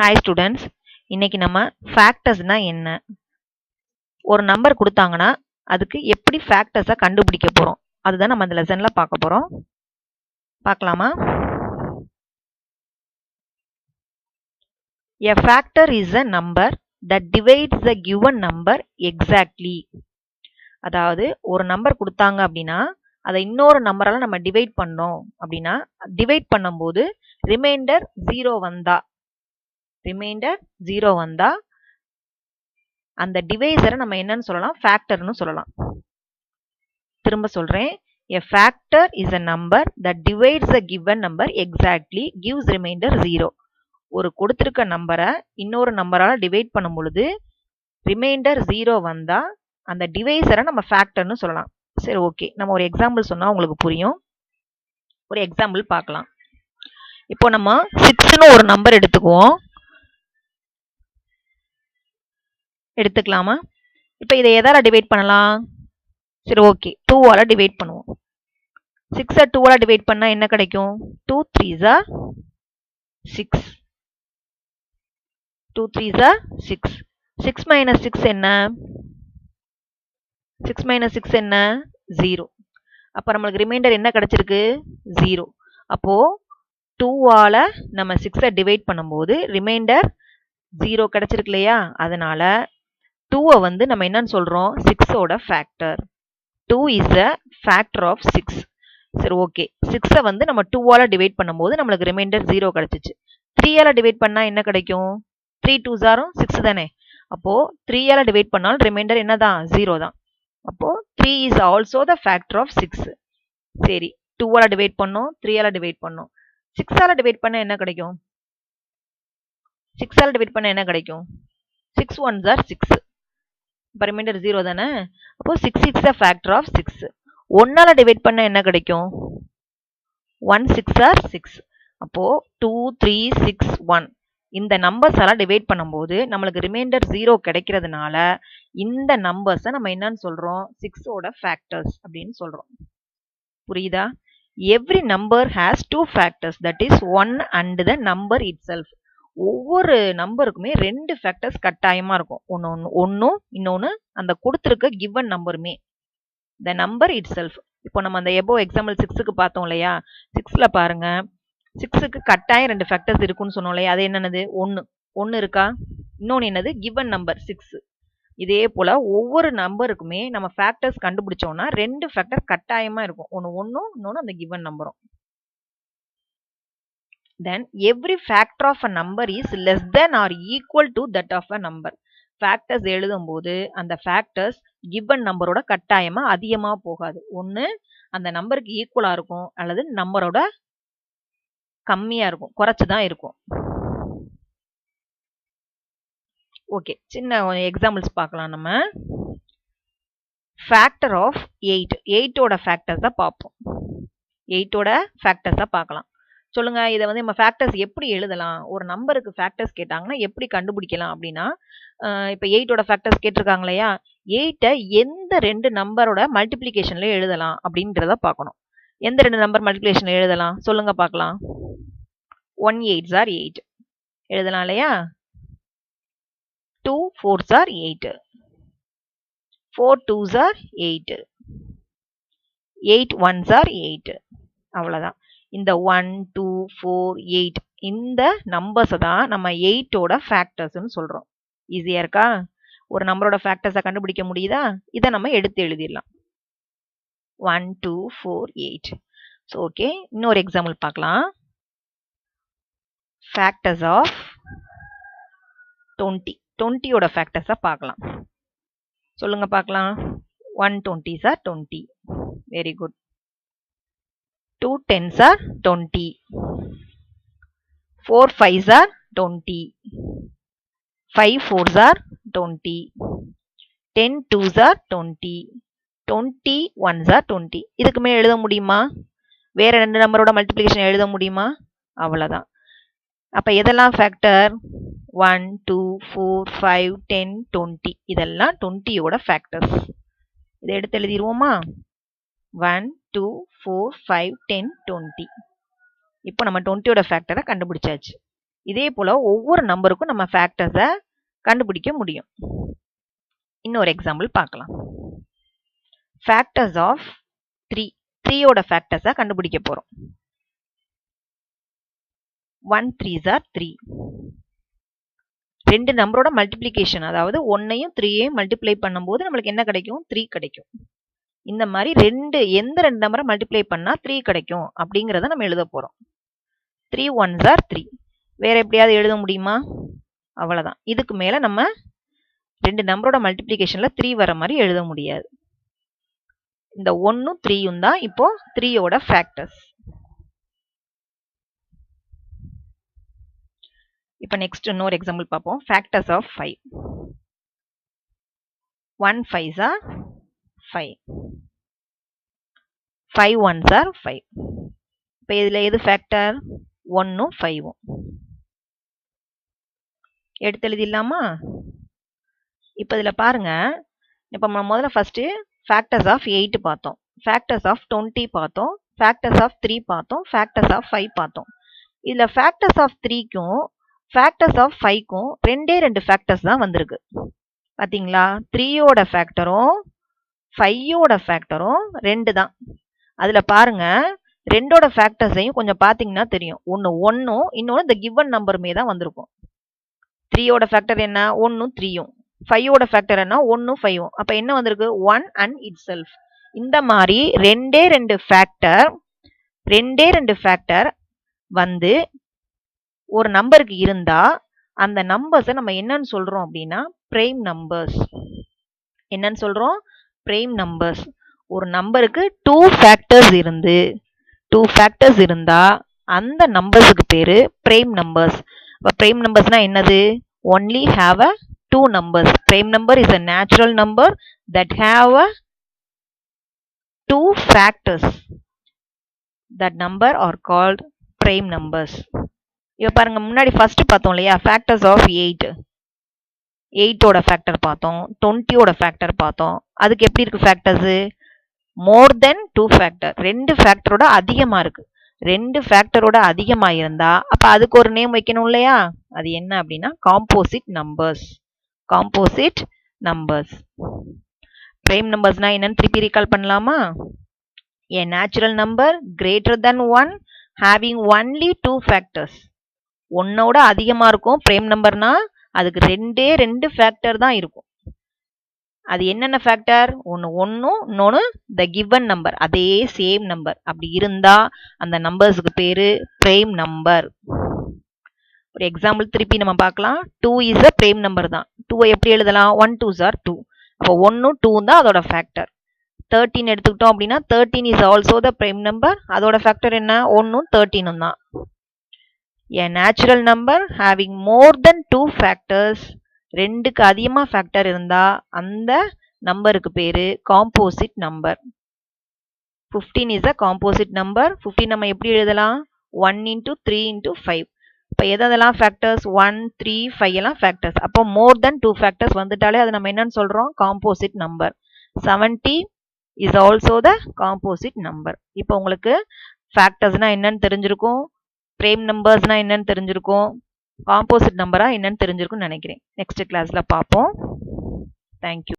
Hi students, இன்னைக்கு நம்ம factorsனா என்ன? ஒரு நம்பர் கொடுத்தாங்கன்னா அதுக்கு எப்படி factors கண்டுபிடிக்க போறோம்? அதுதான் நம்ம இந்த லெசன்ல பார்க்க போறோம். பார்க்கலாமா? A factor is a number that divides the given number exactly. அதாவது ஒரு நம்பர் கொடுத்தாங்க அப்படின்னா அதை இன்னொரு நம்பரால நம்ம டிவைட் பண்ணோம் அப்படின்னா டிவைட் பண்ணும்போது ரிமைண்டர் 0 வந்தா அந்த டிவைசரை நம்ம என்னன்னு சொல்லலாம்? ஃபேக்டர்னு சொல்லலாம். திரும்ப சொல்றேன். A factor is a number that divides a given number exactly, gives remainder 0. ஒரு கொடுத்திருக்க நம்பரை இன்னொரு நம்பரால டிவைட் பண்ணும் பொழுது ரிமைண்டர் 0 வந்தா அந்த டிவைசரை நம்ம ஃபேக்டர்னு சொல்லலாம். சரி, ஓகே. நம்ம ஒரு எக்ஸாம்பிள் சொன்னா உங்களுக்கு புரியும். ஒரு எக்ஸாம்பிள் பார்க்கலாம். இப்போ நம்ம 6ன்னு ஒரு நம்பர் எடுத்துக்கலாமா? இப்போ இதை எதால டிவைட் பண்ணலாம்? சரி, ஓகே. 2ஆல டிவைட் பண்ணுவோம். 6 2ஆல டிவைட் பண்ணா என்ன கிடைக்கும்? 2 3s are 6. 2 3s are 6. 6 minus 6 என்ன? 6 minus 6 என்ன? 0. அப்ப நம்மளுக்கு ரிமைண்டர் என்ன கிடைச்சிருக்கு? 0. அப்போ 2ஆல நம்ம 6 டிவைட் பண்ணும்போது ரிமைண்டர் 0 கிடைச்சிருக்கு இல்லையா? அதனால 2 வந்து நம்ம என்னன்னு சொல்றோம்? 6ஓட factor. 2 is a factor of 6. சரி, ஓகே. 6 வந்து நம்ம 2ஆல டிவைட் பண்ணும்போது நம்மளுக்கு ரிமைண்டர் 0 கிடைச்சிச்சு. 3ஆல டிவைட் பண்ணா என்ன கிடைக்கும்? 3 2s are 6 தானே. அப்போ 3ஆல டிவைட் பண்ணாலும் ரிமைண்டர் என்னதான்? 0 தான். அப்போ 3 is also the factor of 6. சரி, 2ஆல டிவைட் பண்ணோம், 3ஆல டிவைட் பண்ணோம். 6ஆல டிவைட் பண்ணா என்ன கிடைக்கும்? 6ஆல டிவைட் பண்ணா என்ன கிடைக்கும்? 6 1s are 6. இப்போ ரிமைண்டர் 0 தானே. அப்போ 6 is a factor of 6. 1ஆல divide பண்ணா என்ன கிடைக்கும்? 1 6 are 6. அப்போ 2 3 6 1 இந்த நம்பர்ஸால டிவைட் பண்ணும்போது நம்மளுக்கு ரிமைண்டர் 0 கிடைக்கிறதுனால இந்த நம்பர்ஸை நம்ம என்னன்னு சொல்றோம்? 6ஓட ஃபேக்டர்ஸ் அப்படின்னு சொல்றோம். புரியுதா? Every number has 2 factors, that is 1 and the number itself. ஒவ்வொரு நம்பருக்குமே 2 ஃபேக்டர்ஸ் கட்டாயமா இருக்கும். ஒன்னும் இன்னொன்னு அந்த கொடுத்திருக்க கிவன் நம்பருமே. the number itself. இப்போ நம்ம அந்த எபோ எக்ஸாம்பிள் 6க்கு பார்த்தோம் இல்லையா? 6ல பாருங்க, 6க்கு கட்டாயம் 2 ஃபேக்டர்ஸ் இருக்குன்னு சொன்னோம் இல்லையா? அது என்னது? 1 இருக்கா? இன்னொன்னு என்னது? Given number 6. இதே போல ஒவ்வொரு நம்பருக்குமே நம்ம ஃபேக்டர்ஸ் கண்டுபிடிச்சோம்னா 2 ஃபேக்டர் கட்டாயமா இருக்கும். ஒன்னும் இன்னொன்னு அந்த கிவன் நம்பரும். Then every factor of a number is less than or equal to that of a number. Factors எழுதும்போது அந்த ஃபேக்டர்ஸ் கிவன் நம்பரோட கட்டாயமா அதிகமா போகாது. ஒன்னு அந்த நம்பருக்கு ஈக்குவலா இருக்கும் அல்லது நம்பரோட கம்மியா இருக்கும், குறைச்சுதான் இருக்கும். ஓகே, சின்ன எக்ஸாம்பிள்ஸ் பார்க்கலாம். நம்ம ஃபேக்டர் ஆஃப் 8, 8ஓட ஃபேக்டர்ஸை பார்ப்போம். 8ஓட ஃபேக்டர்ஸை பார்க்கலாம். சொல்லுங்க, இதை வந்து நம்ம ஃபேக்டர்ஸ் எப்படி எழுதலாம்? ஒரு நம்பருக்கு ஃபேக்டர்ஸ் கேட்டாங்கன்னா எப்படி கண்டுபிடிக்கலாம் அப்படின்னா, இப்போ 8ஓட ஃபேக்டர்ஸ் கேட்டிருக்காங்க இல்லையா? 8ஐ எந்த 2 நம்பரோட மல்டிப்ளிகேஷன்ல எழுதலாம் அப்படின்றத பார்க்கணும். எந்த 2 நம்பர் மல்டிப்ளிகேஷன்ல எழுதலாம்? சொல்லுங்க பார்க்கலாம். 1 8s are 8 எழுதலாம் இல்லையா? 2 4s are 8. 4 2s are 8. 8 1s are 8. அவ்வளவுதான். இந்த 1 2 4 8 இந்த நம்பர்ஸ் தான் நம்ம 8ஓட ஃபேக்டர்ஸ்னு சொல்றோம். ஈஸியா இருக்கா? ஒரு நம்பரோட ஃபேக்டர்ஸை கண்டுபிடிக்க முடியுதா? இதை நம்ம எடுத்து எழுதிடலாம். 1 2 4 8. ஸோ ஓகே, இன்னொரு எக்ஸாம்பிள் பார்க்கலாம். ஃபேக்டர்ஸ் ஆஃப் 20, 20ஓட ஃபேக்டர்ஸை பார்க்கலாம். சொல்லுங்க பார்க்கலாம். 1 20s are 20. Very good. 2 10s are 20. 4 5s are 20. 5 4s are 20. 10 2s are 20. 20 1s are 20. இதுக்கு மேல எழுத முடியுமா? வேற 2 நம்பரோட மல்டிப்ளிகேஷன் எழுத முடியுமா? அவ்வளவுதான். அப்ப எதெல்லாம் ஃபேக்டர்? 1 2 4 5 10 20 இதெல்லாம் 20ஓட ஃபேக்டர்ஸ். இதை எடுத்து எழுதிடுவோமா? 1 2 4 5 10 20. இப்போ நம்ம 20ஓட ஃபேக்டரை கண்டுபிடிச்சாச்சு. இதே போல் ஒவ்வொரு நம்பருக்கும் நம்ம ஃபேக்டர்ஸை கண்டுபிடிக்க முடியும். இன்னொரு எக்ஸாம்பிள் பார்க்கலாம். Factors of 3. 3யோட ஃபேக்டர்ஸை கண்டுபிடிக்க போகிறோம். 1 3s are 3. ரெண்டு நம்பரோட மல்டிப்ளிகேஷன், அதாவது 1ஐயும் 3ஐயும் மல்டிப்ளை பண்ணும்போது நம்மளுக்கு என்ன கிடைக்கும்? 3 கிடைக்கும். இந்த மாதிரி எந்த ரெண்டு நம்பரை மல்டிப்ளை பண்ணா 3 கிடைக்கும் அப்படிங்கிறத நம்ம எழுத போறோம். 3 1s are 3. வேற எப்படியாவது எழுத முடியுமா? அவ்வளவுதான். இதுக்கு மேல நம்ம ரெண்டு நம்பரோட மல்டிப்ளிகேஷன்ல 3 வர மாதிரி எழுத முடியாது. இந்த 1ம் 3யும் தான் இப்போ 3யோட ஃபேக்டர்ஸ். இப்போ நெக்ஸ்ட் இன்னொரு எக்ஸாம்பிள் பார்ப்போம். Factors of 5. 1 5s are 5. 5 1s are 5. இப்போ இதில் எது ஃபேக்டர்? 1ம் 5ம். எடுத்து எழுதிடலாமா? இப்போ இதில் பாருங்க, இப்போ நம்ம முதல்ல ஃபர்ஸ்ட் ஃபேக்டர்ஸ் ஆஃப் 8 பார்த்தோம், ஃபேக்டர்ஸ் ஆஃப் 20 பார்த்தோம், ஃபேக்டர்ஸ் ஆஃப் 3 பார்த்தோம், ஃபேக்டர்ஸ் ஆஃப் 5 பார்த்தோம். இதில் ஃபேக்டர்ஸ் ஆஃப் 3க்கும் ஃபேக்டர்ஸ் ஆஃப் 5க்கும் ரெண்டு ஃபேக்டர்ஸ் தான் வந்திருக்கு. பார்த்தீங்களா? 3யோட ஃபேக்டரும் 5யோட ஃபேக்டரும் 2 தான். அதில் பாருங்க, ரெண்டோட ஃபேக்டர்ஸையும் கொஞ்சம் பார்த்தீங்கன்னா தெரியும். ஒன்று 1ம் இன்னொன்று இந்த கிவன் நம்பருமே தான் வந்திருக்கும். 3யோட ஃபேக்டர் என்ன? 1ம் 3யும். 5யோட ஃபேக்டர் என்ன? 1ம் 5ம். அப்போ என்ன வந்திருக்கு? 1 and itself. இந்த மாதிரி ரெண்டு ஃபேக்டர் வந்து ஒரு நம்பருக்கு இருந்தா அந்த நம்பர்ஸை நம்ம என்னன்னு சொல்றோம் அப்படின்னா பிரைம் நம்பர்ஸ். என்னன்னு சொல்றோம்? Prime numbers. ஒரு நம்பருக்கு 2 ஃபேக்டர்ஸ் இருந்தா அந்த நம்பர்ஸுக்கு பேரு பிரைம் நம்பர்ஸ். அப்ப பிரைம் நம்பர்ஸ்னா என்னது? only have a 2 numbers. Prime number is a natural number that have a 2 factors. That number are called prime numbers. இப்போ பாருங்க, முன்னாடி ஃபர்ஸ்ட் பார்த்தோம் இல்லையா, ஃபேக்டர்ஸ் ஆஃப் 8. 8ஓட ஃபேக்டர் பார்த்தோம், 20ஓட ஃபேக்டர் பார்த்தோம். அதுக்கு எப்படி இருக்கு ஃபேக்டர்ஸ்? மோர் தென் 2 ஃபேக்டர். 2 ஃபேக்டரோட அதிகமா இருக்கு. 2 ஃபேக்டரோட அதிகமா இருந்தா அப்ப அதுக்கு ஒரு நேம் வைக்கணும் இல்லையா? அது என்ன அப்படின்னா composite numbers. Composite numbers. Prime நம்பர்ஸ்னா என்னன்னு திருப்பி ரீகால் பண்ணலாமா? A natural number greater than 1 having only 2 factors. ஒன்னோட அதிகமா இருக்கும் பிரைம் நம்பர்னா அதுக்கு ரெண்டு ஃபேக்டர் தான் இருக்கும். அது என்னென்ன ஃபேக்டர்? ஒன்னும் இன்னொன்னு the given number, அதே சேம் நம்பர். அப்படி இருந்தா அந்த நம்பர்ஸுக்கு பேரு பிரைம் நம்பர். ஒரு எக்ஸாம்பிள் திருப்பி நம்ம பார்க்கலாம். 2 is a prime number தான். 2 எப்படி எழுதலாம்? 1 2s are 2. அப்போ 1ம் 2 தான் அதோட ஃபேக்டர். 13 எடுத்துக்கிட்டோம் அப்படின்னா 13 is also the prime number. அதோட ஃபேக்டர் என்ன? 1ம் 13ம் தான். A natural number having more than 2 factors, ரெண்டுக்கு அதிகமா ஃபேக்டர் இருந்தா அந்த நம்பருக்கு பேரு composite number. 15 is a composite number. 15 நம்ம எப்படி எழுதலாம்? 1 into 3 into 5. இப்போ எதெல்லாம் ஃபேக்டர்ஸ்? 1 3 5 எல்லாம் ஃபேக்டர்ஸ். அப்போ மோர் தென் 2 ஃபேக்டர்ஸ் வந்துட்டாலே அது நம்ம என்னன்னு சொல்றோம்? Composite number. 70 is also the composite number. இப்போ உங்களுக்கு ஃபேக்டர்ஸ்னா என்னன்னு தெரிஞ்சிருக்கும், பிரைம் நம்பர்ஸ்னா என்னன்னு தெரிஞ்சிருக்கும், காம்போசிட் நம்பரா என்னன்னு தெரிஞ்சிருக்கும்னு நினைக்கிறேன். நெக்ஸ்ட் கிளாஸ்ல பார்ப்போம். தேங்க்யூ.